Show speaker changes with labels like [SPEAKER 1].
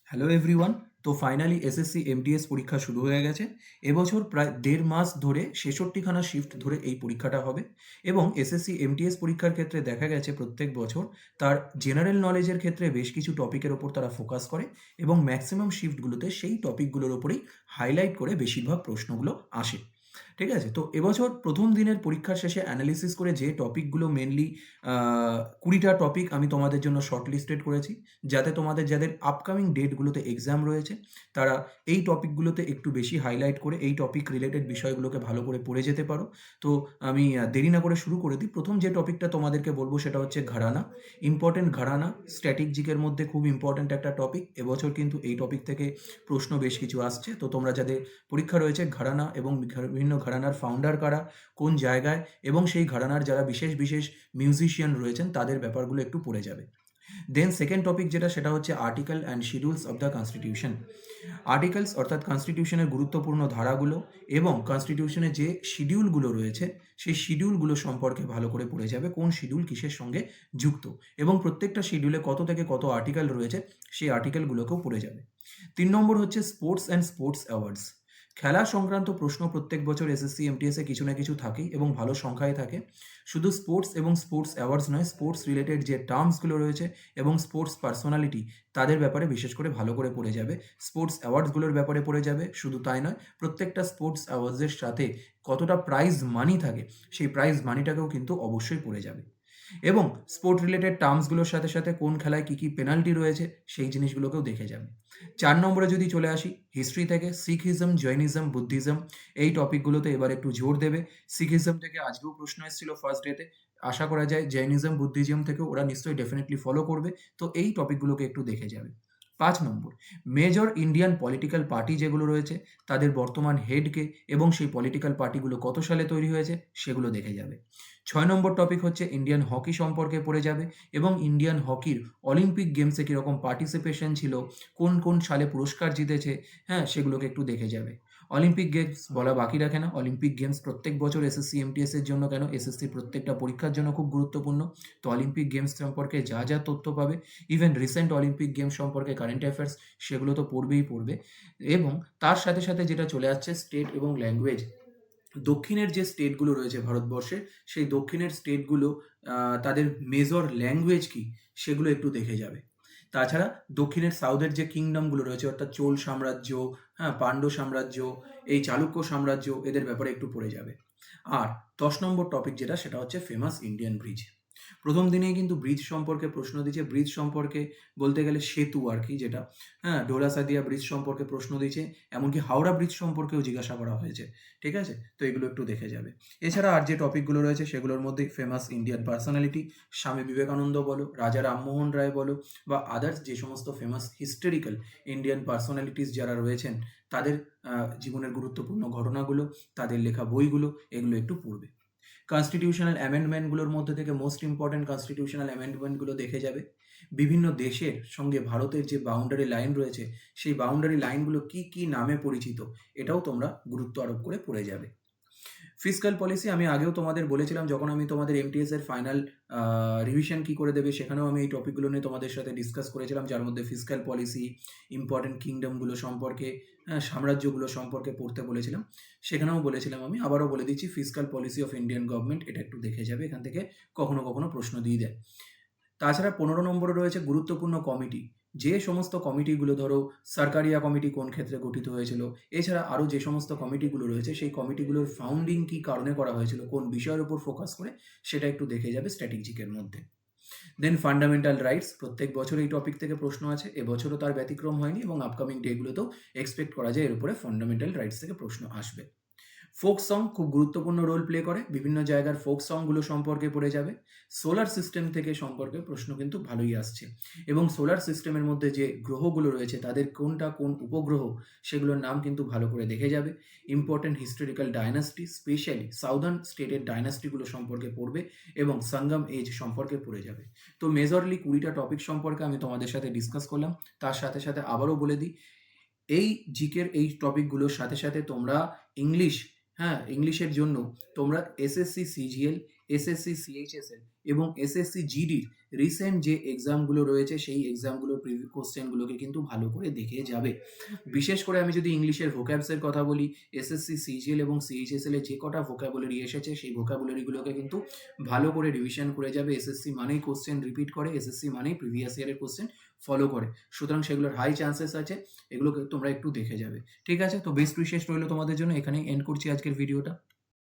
[SPEAKER 1] Hello everyone. তো finally SSC MTS পরীক্ষা শুরু হয়ে গেছে। এবছর প্রায় ১.৫ মাস ধরে ৬৬খানা শিফট ধরে এই পরীক্ষাটা হবে এবং এসএসসি এমটিএস পরীক্ষার ক্ষেত্রে দেখা গেছে প্রত্যেক বছর তার জেনারেল নলেজের ক্ষেত্রে বেশ কিছু টপিকের ওপর তারা ফোকাস করে এবং ম্যাক্সিমাম শিফটগুলোতে সেই টপিকগুলোর ওপরেই হাইলাইট করে বেশিরভাগ প্রশ্নগুলো আসে। ঠিক আছে? তো এবছর ১ম দিনের পরীক্ষার শেষে অ্যানালিসিস করে যে টপিকগুলো মেইনলি ২০ টা টপিক আমি তোমাদের জন্য শর্ট লিস্টেড করেছি। যাতে তোমাদের যাদের আপকামিং ডেটগুলোতে এক্সাম রয়েছে, তারা এই টপিকগুলোতে একটু বেশি হাইলাইট করে এই টপিক রিলেটেড বিষয়গুলোকে ভালো করে পড়ে যেতে পারো। তো আমি দেরি না করে শুরু করে দিই। ১ম যে টপিকটা তোমাদেরকে বলব সেটা হচ্ছে ঘরানা। ইম্পোর্টেন্ট ঘরানা স্ট্র্যাটেজিকের মধ্যে খুব ইম্পোর্টেন্ট একটা টপিক। এবছর কিন্তু এই টপিক থেকে প্রশ্ন বেশ কিছু আসছে। তো তোমরা যাদের পরীক্ষা রয়েছে ঘরানা এবং বিভিন্ন ঘরানার ফাউন্ডার কারা, কোন জায়গায় এবং সেই ঘরানার যারা বিশেষ, বিশেষ মিউজিশিয়ান রয়েছেন তাদের ব্যাপারগুলো একটু পড়ে যাবে। দেন সেকেন্ড টপিক যেটা সেটা হচ্ছে article and schedules of the constitution. Articles অর্থাৎ কনস্টিটিউশনের গুরুত্বপূর্ণ ধারাগুলো এবং কনস্টিটিউশনে যে শিডিউলগুলো রয়েছে সেই শিডিউলগুলো সম্পর্কে ভালো করে পড়ে যাবে, কোন শিডিউল কিসের সঙ্গে যুক্ত এবং প্রত্যেকটা শিডিউলে কত থেকে কত আর্টিকেল রয়েছে সেই আর্টিকেলগুলোকেও পড়ে যাবে। ৩ নম্বর হচ্ছে স্পোর্টস অ্যান্ড স্পোর্টস অ্যাওয়ার্ডস। খেলা সংক্রান্ত প্রশ্ন প্রত্যেক বছর এসএসসি এমটিএসে কিছু না কিছু থাকেই এবং ভালো সংখ্যায় থাকে। শুধু স্পোর্টস এবং স্পোর্টস অ্যাওয়ার্ডস নয়, স্পোর্টস রিলেটেড যে টার্মসগুলো রয়েছে এবং স্পোর্টস পার্সোনালিটি তাদের ব্যাপারে বিশেষ করে ভালো করে পড়ে যাবে। স্পোর্টস অ্যাওয়ার্ডসগুলোর ব্যাপারে পড়ে যাবে। শুধু তাই নয়, প্রত্যেকটা স্পোর্টস অ্যাওয়ার্ডসের সাথে কতটা প্রাইজ মানি থাকে সেই প্রাইজ মানিটাকেও কিন্তু অবশ্যই পড়ে যাবে। এবং স্পোর্ট রিলেটেড টার্মসগুলোর সাথে, সাথে কোন খেলায় কী, কী পেনাল্টি রয়েছে সেই জিনিসগুলোকেও দেখে যাবে। ৪ নম্বরে যদি চলে আসি হিস্ট্রি থেকে শিখিজম, জৈনিজম, বুদ্ধিজম এই টপিকগুলোতে এবার একটু জোর দেবে। শিখিজম থেকে আজকেও প্রশ্ন এসেছিল ফার্স্ট ডেতে। আশা করা যায় জৈনিজম, বুদ্ধিজম থেকেও ওরা নিশ্চয়ই ডেফিনিটলি ফলো করবে। তো এই টপিকগুলোকে একটু দেখে যাবে। ৫ নম্বর মেজর ইন্ডিয়ান পলিটিক্যাল পার্টি যেগুলো রয়েছে তাদের বর্তমান হেড কে এবং সেই পলিটিক্যাল পার্টিগুলো কত সালে তৈরি হয়েছে সেগুলো দেখে যাবে। ৬ নম্বর টপিক হচ্ছে ইন্ডিয়ান হকি সম্পর্কে পড়ে যাবে এবং ইন্ডিয়ান হকির অলিম্পিক গেমসে কীরকম পার্টিসিপেশন ছিল, কোন, কোন সালে পুরস্কার জিতেছে, হ্যাঁ? সেগুলোকে একটু দেখে যাবে। অলিম্পিক গেমস বলা বাকি রাখে না। অলিম্পিক গেমস প্রত্যেক বছর এসএসসি, এমটিএস এর জন্য কেন এসএসসির প্রত্যেকটা পরীক্ষার জন্য খুব গুরুত্বপূর্ণ। তো অলিম্পিক গেমস সম্পর্কে যা, যা তথ্য পাবে ইভেন রিসেন্ট অলিম্পিক গেমস সম্পর্কে কারেন্ট অ্যাফেয়ার্স সেগুলো তো পড়বেই পড়বে এবং তার সাথে, সাথে যেটা চলে আসছে স্টেট এবং ল্যাঙ্গুয়েজ। দক্ষিণের যে স্টেটগুলো রয়েছে ভারতবর্ষে, সেই দক্ষিণের স্টেটগুলো তাদের মেজর ল্যাঙ্গুয়েজ কী, সেগুলো একটু দেখে যাবে। তাছাড়া দক্ষিণের সাউথের যে কিংডমগুলো রয়েছে অর্থাৎ চোল সাম্রাজ্য, হ্যাঁ? পান্ড্য সাম্রাজ্য, এই চালুক্য সাম্রাজ্য এদের ব্যাপারে একটু পড়ে যাবে। আর ১০ নম্বর টপিক যেটা সেটা হচ্ছে ফেমাস ইন্ডিয়ান ব্রিজ। ১ম দিনেই কিন্তু ব্রিজ সম্পর্কে প্রশ্ন দিয়েছে। ব্রিজ সম্পর্কে বলতে গেলে সেতু আরকি যেটা, হ্যাঁ? ঢোলা সাদিয়া ব্রিজ সম্পর্কে প্রশ্ন দিয়েছে। এমনকি হাওড়া ব্রিজ সম্পর্কেও জিজ্ঞাসা করা হয়েছে। ঠিক আছে? তো এগুলো একটু দেখে যাবে। এছাড়া আর যে টপিকগুলো রয়েছে সেগুলোর মধ্যে famous Indian personality, Swami Vivekananda বলো, রাজা রামমোহন রায় বলো বা আদার্স যে সমস্ত ফেমাস হিস্টোরিক্যাল ইন্ডিয়ান পার্সোনালিটিস যারা রয়েছেন তাদের জীবনের গুরুত্বপূর্ণ ঘটনাগুলো, তাদের লেখা বইগুলো এগুলো একটু পড়বে। কনস্টিটিউশনাল অ্যামেন্ডমেন্টগুলোর মধ্যে থেকে মোস্ট ইম্পোর্টেন্ট কনস্টিটিউশনাল অ্যামেন্ডমেন্টগুলো দেখে যাবে। বিভিন্ন দেশের সঙ্গে ভারতের যে বাউন্ডারি লাইন রয়েছে, সেই বাউন্ডারি লাইনগুলো কী, কী নামে পরিচিত এটাও তোমরা গুরুত্ব আরোপ করে পড়ে যাবে। ফিসকাল পলিসি আমি আগেও তোমাদের বলেছিলাম যখন আমি তোমাদের এমটিএস এর ফাইনাল রিভিশন কী করে দেবে সেখানেও আমি এই টপিকগুলো নিয়ে তোমাদের সাথে ডিসকাস করেছিলাম যার মধ্যে ফিসকাল পলিসি, ইম্পোর্টেন্ট কিংডমগুলো সম্পর্কে, হ্যাঁ? সাম্রাজ্যগুলো সম্পর্কে পড়তে বলেছিলাম। সেখানেও বলেছিলাম আমি আবারও বলে দিচ্ছি fiscal policy of Indian government এটা একটু দেখে যাবে। এখান থেকে কখনো, কখনো প্রশ্ন দিয়ে দেয়। তাছাড়া ১৫ নম্বরে রয়েছে গুরুত্বপূর্ণ কমিটি। যে সমস্ত কমিটিগুলো ধরো সরকারিয়া কমিটি কোন ক্ষেত্রে গঠিত হয়েছিল, এছাড়া আরও যে সমস্ত কমিটিগুলো রয়েছে সেই কমিটিগুলোর ফাউন্ডিং কী কারণে করা হয়েছিল, কোন বিষয়ের উপর ফোকাস করে সেটা একটু দেখে যাবে স্ট্র্যাটেজিকের মধ্যে। দেন ফান্ডামেন্টাল রাইটস প্রত্যেক বছর এই টপিক থেকে প্রশ্ন আছে। এবছরও তার ব্যতিক্রম হয়নি এবং আপকামিং ডেগুলোতেও এক্সপেক্ট করা যায় এর উপরে ফান্ডামেন্টাল রাইটস থেকে প্রশ্ন আসবে। ফোক সং খুব গুরুত্বপূর্ণ রোল প্লে করে। বিভিন্ন জায়গার ফোক সংগুলো সম্পর্কে পড়ে যাবে। সোলার সিস্টেম থেকে সম্পর্কে প্রশ্ন কিন্তু ভালোই আসছে এবং সোলার সিস্টেমের মধ্যে যে গ্রহগুলো রয়েছে তাদের কোনটা কোন উপগ্রহ সেগুলোর নাম কিন্তু ভালো করে দেখে যাবে। ইম্পর্টেন্ট হিস্টোরিক্যাল ডায়নাস্টি স্পেশালি সাউদার্ন স্টেটের ডায়নাস্টিগুলো সম্পর্কে পড়বে এবং সঙ্গম এজ সম্পর্কে পড়ে যাবে। তো মেজরলি ২০টা টপিক সম্পর্কে আমি তোমাদের সাথে ডিসকাস করলাম। তার সাথে, সাথে আবারও বলে দিই এই জিকের এই টপিকগুলোর সাথে, সাথে তোমরা ইংলিশ, হ্যাঁ? ইংলিশের জন্য তোমরা এসএসসি সিজিএল এসএসসি, সিএইচএসএল এবং এসএসসি জিডির রিসেন্ট যে এক্সামগুলো রয়েছে সেই এক্সামগুলোর কোশ্চেনগুলোকে কিন্তু ভালো করে দেখে যাবে। বিশেষ করে আমি যদি ইংলিশের ভোক্যাবসের কথা বলি, এসএসসি, সিজিএল এবং সিএইচএসএল এ যে কটা ভোক্যাবুলারি এসেছে সেই ভোক্যাবুলারিগুলোকে কিন্তু ভালো করে রিভিশন করে যাবে। এসএসসি মানেই কোশ্চেন রিপিট করে, এসএসসি মানেই প্রিভিয়াস ইয়ারের কোশ্চেন ফলো করে। সুতরাং সেগুলোর হাই চান্সেস আছে। এগুলোকে তোমরা একটু দেখে যাবে। ঠিক আছে? তো বেস্ট উইশেস রইলো তোমাদের জন্য। এখানেই এন্ড করছি আজকের ভিডিওটা।